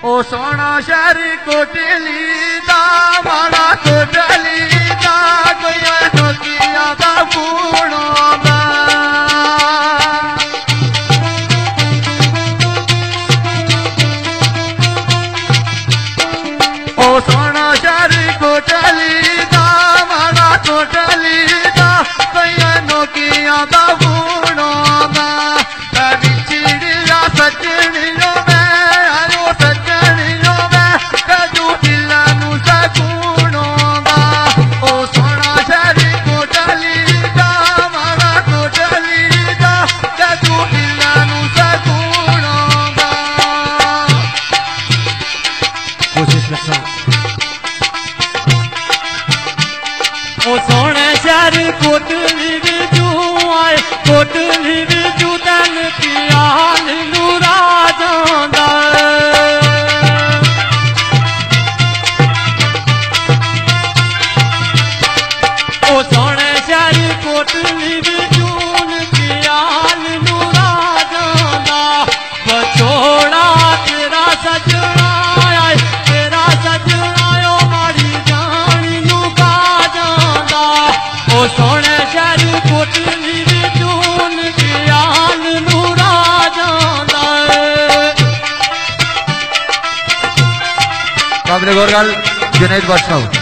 ओ सोना शहरी कोटली दा माड़ा कोटली दा कोई नोकिया दा बूणो दा ओ सोना शहरी कोटली दा माड़ा कोटली दा कोई नोकिया दा बूणो दा चिड़िया सजनियों ओ सोने शहर कोटली बिजू आए कोटली बिजू तन पिया नूरा जांदा ओ सोने शहर कोटली बिजू पिया नूरा जांदा बछोड़ा तेरा सजना आए तेरा सजना ओ मारी जानी नू का जांदा ओ सोने शहर कोटली बिजून ज्ञान नूरा जांदा काबले गोरगल जुनैद बादशाह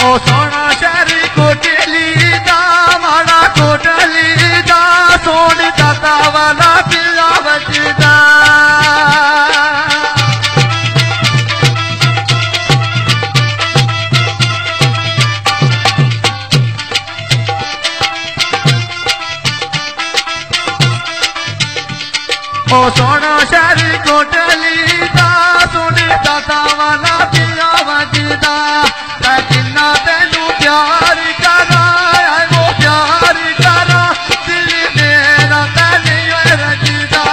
ओ सोना शहर कोटली दा माड़ा कोटली दा सोन दाता वाला पिला बजदा ओ सोना शहर कोटली दा सोने दाता वाला पिया बजदा जिन्ना तेनू प्यार करा वो प्यार करा दिल मेरा तेने रजदा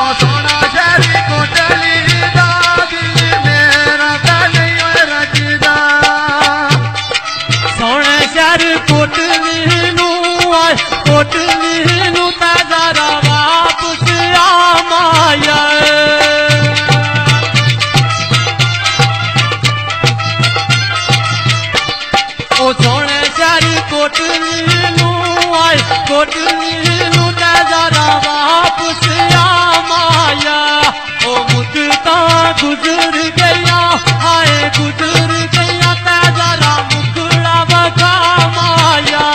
ओ सोना शहर कोटली दा दिल मेरा तेने रजदा सोने शहर कोटली नू आए कोटली नू तारा वापस आ माया ओ सोने शहर कोटली नू आए कोटली नू नजारा वापस आ माया ओ मुद्दता गुजर गया आए गुजर गया नजारा मुखड़ा बखा माया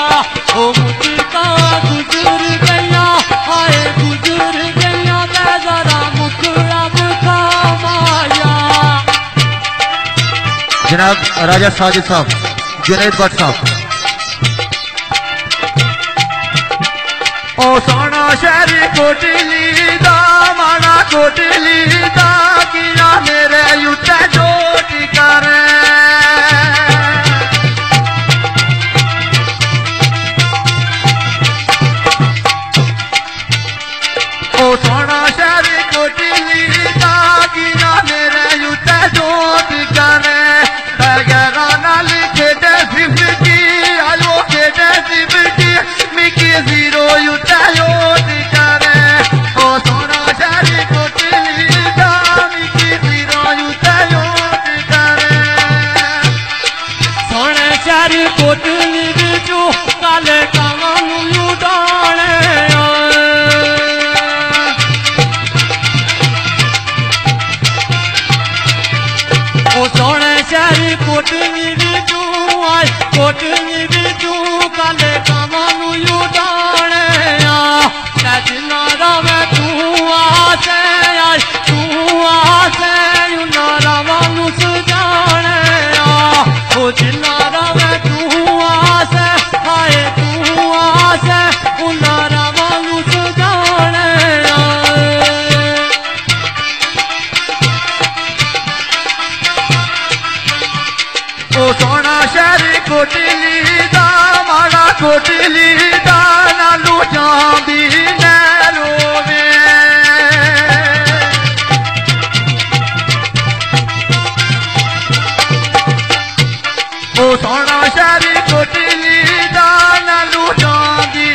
ओ मुद्दता गुजर गया आए गुजर गया नजारा मुखड़ा बखा माया जनाब राजा साजिद साहब जुनैद बादशाह ओ सोना शहर कोटली दा माड़ा कोटली दा किया मेरे युद्ध जोट करे ओ सोना शहर कोटली दा किया मेरे युद्ध जोट करे जीरो युद्ध करे ओ सोना शहर कोटली दा मिकी जीरो युद्ध करे सोने शहर कोटली बिजू काले कामन लुटाने ओ सोने शहर कोटली बिजू आए कोटली बिजू काले कामन लुटाने जिन्ना मैं तू आसे आई तू आसे नारा मानुस जाने ओ जिन्ना मैं तू आसे आए तू आसे नारा मानुस जाने ओ सोना शहर कोटली दा माड़ा कोटली दा नालू जांदी नैरोवे ओ सोना शहर कोटली दा नालू जांदी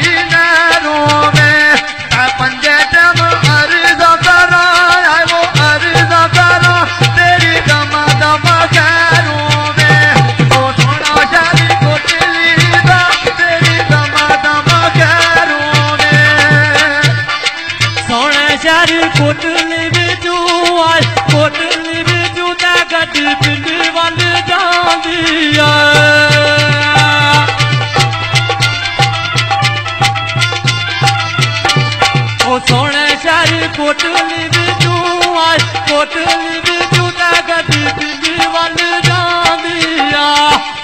कोटली बिचू आए कोटली बिचू ते गड्डी दिल्ली वल जांदिया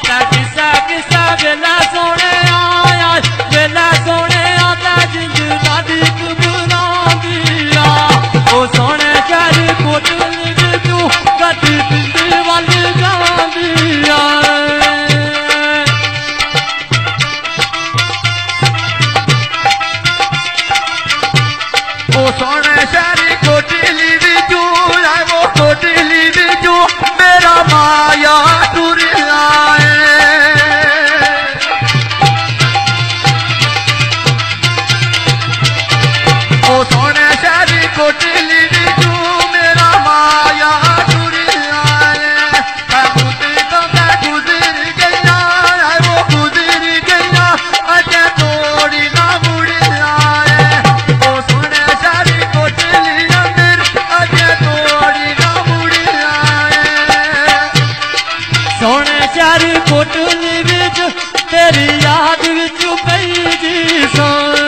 ते किसा वेला सोने आया वेला सोने आता जिंद साडी घबरांदिया ओ सोने शहर कोटली बिचू गड्डी दिल्ली वल जांदिया सोने शहरी कोटली बिचू आए वो कोटली बिचू मेरा माया टुर आए ओ सोने शहरी कोटली बिचू मेरा माया टुर आए गुजर तो मैं गुजर गया वो गुजर गया अजे तोड़ी ना मुड़ आए ओ सोने सोने शहर कोटली बिच तेरी याद बिच पई जी सोने